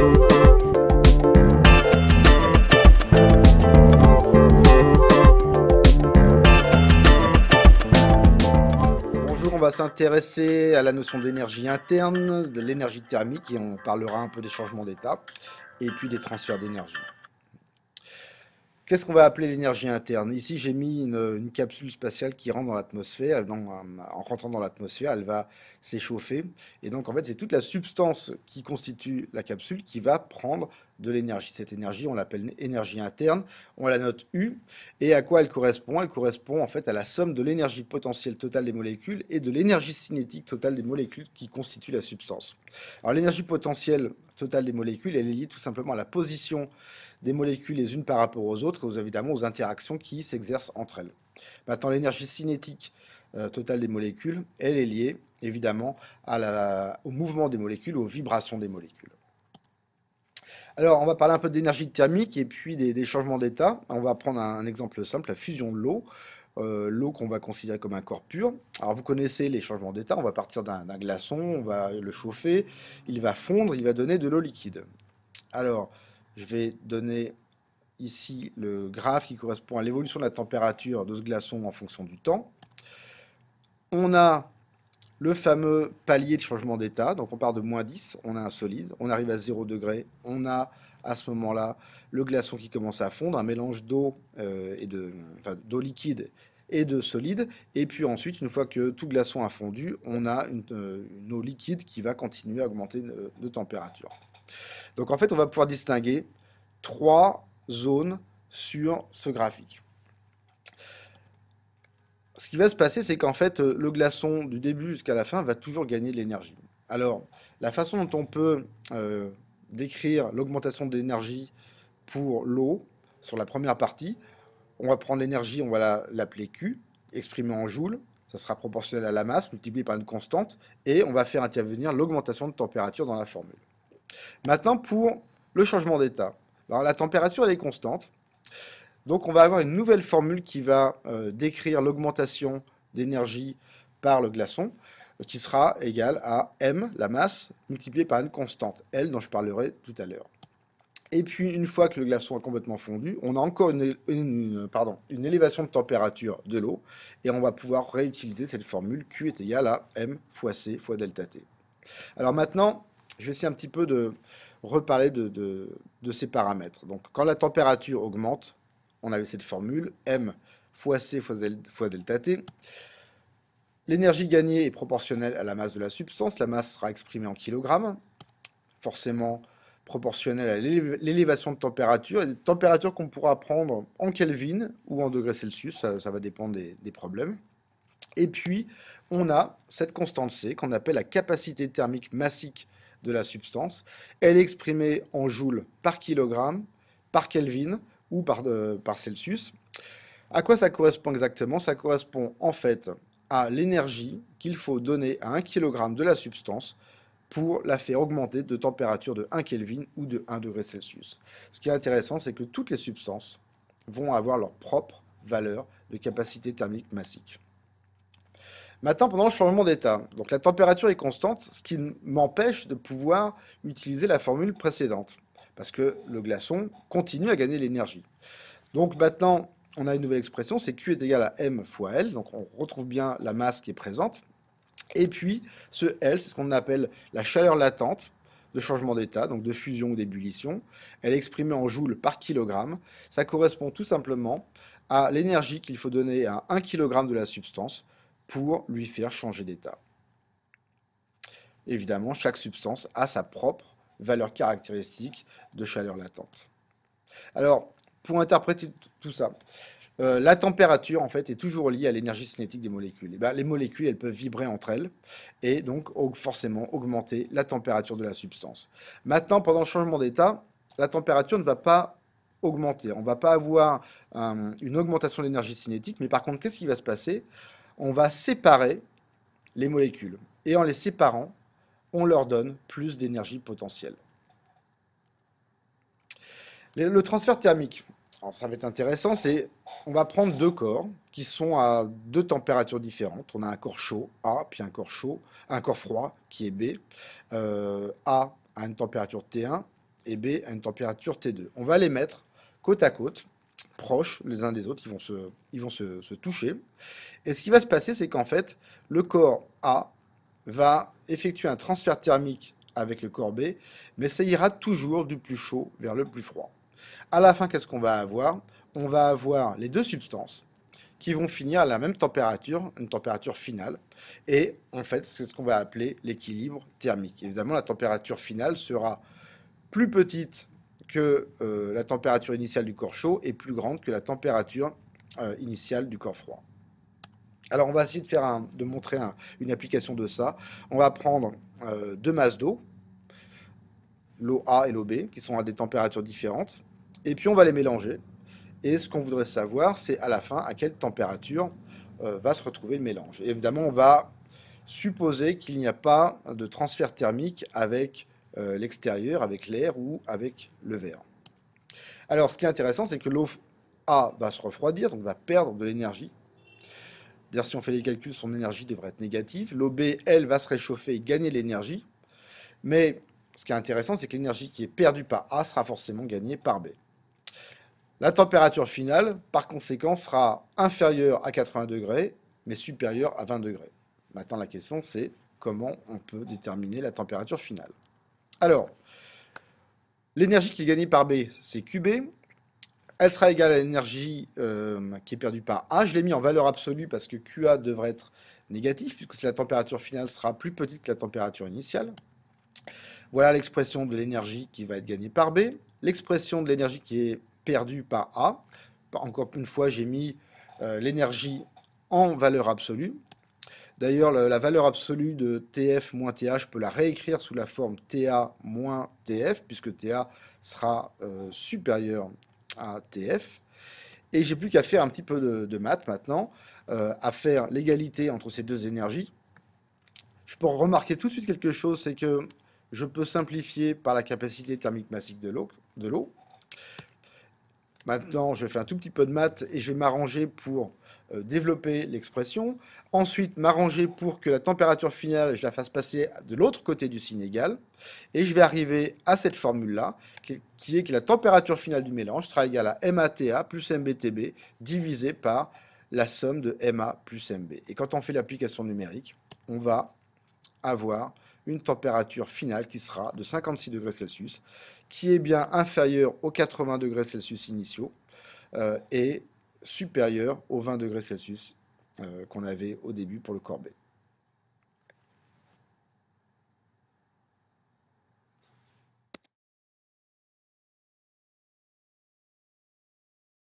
Bonjour, on va s'intéresser à la notion d'énergie interne, de l'énergie thermique, et on parlera un peu des changements d'état, et puis des transferts d'énergie. Qu'est-ce qu'on va appeler l'énergie interne? Ici, j'ai mis une capsule spatiale qui rentre dans l'atmosphère. En rentrant dans l'atmosphère, elle va s'échauffer. Et donc, en fait, c'est toute la substance qui constitue la capsule qui va prendre de l'énergie. Cette énergie, on l'appelle énergie interne. On la note U. Et à quoi elle correspond? Elle correspond, en fait, à la somme de l'énergie potentielle totale des molécules et de l'énergie cinétique totale des molécules qui constituent la substance. Alors, l'énergie potentielle totale des molécules, elle est liée tout simplement à la position des molécules les unes par rapport aux autres et évidemment aux interactions qui s'exercent entre elles. Maintenant, l'énergie cinétique totale des molécules, elle est liée évidemment au mouvement des molécules, aux vibrations des molécules. Alors, on va parler un peu d'énergie thermique et puis des changements d'état. On va prendre un exemple simple, la fusion de l'eau. L'eau qu'on va considérer comme un corps pur. Alors, vous connaissez les changements d'état. On va partir d'un glaçon, on va le chauffer, il va fondre, il va donner de l'eau liquide. Alors, je vais donner ici le graphe qui correspond à l'évolution de la température de ce glaçon en fonction du temps. On a le fameux palier de changement d'état, donc on part de -10, on a un solide, on arrive à 0 degré, on a à ce moment-là le glaçon qui commence à fondre, un mélange d'eau d'eau liquide et de solide, et puis ensuite, une fois que tout glaçon a fondu, on a une eau liquide qui va continuer à augmenter de température. Donc en fait, on va pouvoir distinguer trois zones sur ce graphique. Ce qui va se passer, c'est qu'en fait, le glaçon du début jusqu'à la fin va toujours gagner de l'énergie. Alors, la façon dont on peut décrire l'augmentation de l'énergie pour l'eau sur la première partie, on va prendre l'énergie, on va l'appeler Q, exprimée en joules, ça sera proportionnel à la masse multipliée par une constante, et on va faire intervenir l'augmentation de température dans la formule. Maintenant, pour le changement d'état. Alors, la température, elle est constante. Donc, on va avoir une nouvelle formule qui va décrire l'augmentation d'énergie par le glaçon, qui sera égale à M, la masse, multipliée par une constante, L, dont je parlerai tout à l'heure. Et puis, une fois que le glaçon a complètement fondu, on a encore une élévation de température de l'eau, et on va pouvoir réutiliser cette formule Q est égal à M fois C fois delta T. Alors maintenant, je vais essayer un petit peu de reparler de ces paramètres. Donc, quand la température augmente, on avait cette formule M fois C fois delta T. L'énergie gagnée est proportionnelle à la masse de la substance. La masse sera exprimée en kilogrammes, forcément proportionnelle à l'élévation de température. Des températures qu'on pourra prendre en Kelvin ou en degrés Celsius, ça va dépendre des problèmes. Et puis, on a cette constante C qu'on appelle la capacité thermique massique de la substance. Elle est exprimée en joules par kilogramme, par Kelvin ou par Celsius. À quoi ça correspond exactement? Ça correspond en fait à l'énergie qu'il faut donner à 1 kg de la substance pour la faire augmenter de température de 1 Kelvin ou de 1 degré Celsius. Ce qui est intéressant, c'est que toutes les substances vont avoir leur propre valeur de capacité thermique massique. Maintenant, pendant le changement d'état, donc la température est constante, ce qui m'empêche de pouvoir utiliser la formule précédente, parce que le glaçon continue à gagner l'énergie. Donc maintenant, on a une nouvelle expression, c'est Q est égal à M fois L, donc on retrouve bien la masse qui est présente. Et puis, ce L, c'est ce qu'on appelle la chaleur latente de changement d'état, donc de fusion ou d'ébullition. Elle est exprimée en joules par kilogramme. Ça correspond tout simplement à l'énergie qu'il faut donner à 1 kg de la substance pour lui faire changer d'état. Évidemment, chaque substance a sa propre valeur caractéristique de chaleur latente. Alors, pour interpréter tout ça, la température, en fait, est toujours liée à l'énergie cinétique des molécules. Et bien, les molécules, elles peuvent vibrer entre elles et donc forcément augmenter la température de la substance. Maintenant, pendant le changement d'état, la température ne va pas augmenter. On ne va pas avoir une augmentation de l'énergie cinétique, mais par contre, qu'est-ce qui va se passer? On va séparer les molécules. Et en les séparant, on leur donne plus d'énergie potentielle. Le transfert thermique, alors ça va être intéressant, on va prendre deux corps qui sont à deux températures différentes. On a un corps chaud, A, puis un corps froid, qui est B. A à une température T1, et B à une température T2. On va les mettre côte à côte, proches les uns des autres, ils vont se toucher. Et ce qui va se passer, c'est qu'en fait, le corps A va effectuer un transfert thermique avec le corps B, mais ça ira toujours du plus chaud vers le plus froid. À la fin, qu'est-ce qu'on va avoir? On va avoir les deux substances qui vont finir à la même température, une température finale. Et en fait, c'est ce qu'on va appeler l'équilibre thermique. Évidemment, la température finale sera plus petite que la température initiale du corps chaud et plus grande que la température initiale du corps froid. Alors, on va essayer de montrer une application de ça. On va prendre deux masses d'eau, l'eau A et l'eau B, qui sont à des températures différentes, et puis on va les mélanger. Et ce qu'on voudrait savoir, c'est à la fin à quelle température va se retrouver le mélange. Et évidemment, on va supposer qu'il n'y a pas de transfert thermique avec l'extérieur, avec l'air ou avec le verre. Alors, ce qui est intéressant, c'est que l'eau A va se refroidir, donc va perdre de l'énergie. D'ailleurs, si on fait les calculs, son énergie devrait être négative. L'eau B, elle, va se réchauffer et gagner de l'énergie. Mais ce qui est intéressant, c'est que l'énergie qui est perdue par A sera forcément gagnée par B. La température finale, par conséquent, sera inférieure à 80 degrés, mais supérieure à 20 degrés. Maintenant, la question, c'est comment on peut déterminer la température finale. Alors, l'énergie qui est gagnée par B, c'est QB. Elle sera égale à l'énergie qui est perdue par A. Je l'ai mis en valeur absolue parce que QA devrait être négatif, puisque la température finale sera plus petite que la température initiale. Voilà l'expression de l'énergie qui va être gagnée par B. L'expression de l'énergie qui est perdue par A. Encore une fois, j'ai mis l'énergie en valeur absolue. D'ailleurs, la valeur absolue de TF moins TA, je peux la réécrire sous la forme TA moins TF, puisque TA sera supérieur à TF. Et j'ai plus qu'à faire un petit peu de maths maintenant, à faire l'égalité entre ces deux énergies. Je peux remarquer tout de suite quelque chose, c'est que je peux simplifier par la capacité thermique massique de l'eau. Maintenant, je fais un tout petit peu de maths et je vais m'arranger pour développer l'expression. Ensuite, m'arranger pour que la température finale, je la fasse passer de l'autre côté du signe égal. Et je vais arriver à cette formule-là, qui est que la température finale du mélange sera égale à MATA plus MBTB divisé par la somme de MA plus MB. Et quand on fait l'application numérique, on va avoir une température finale qui sera de 56 degrés Celsius, qui est bien inférieure aux 80 degrés Celsius initiaux et supérieure aux 20 degrés Celsius qu'on avait au début pour le corps B.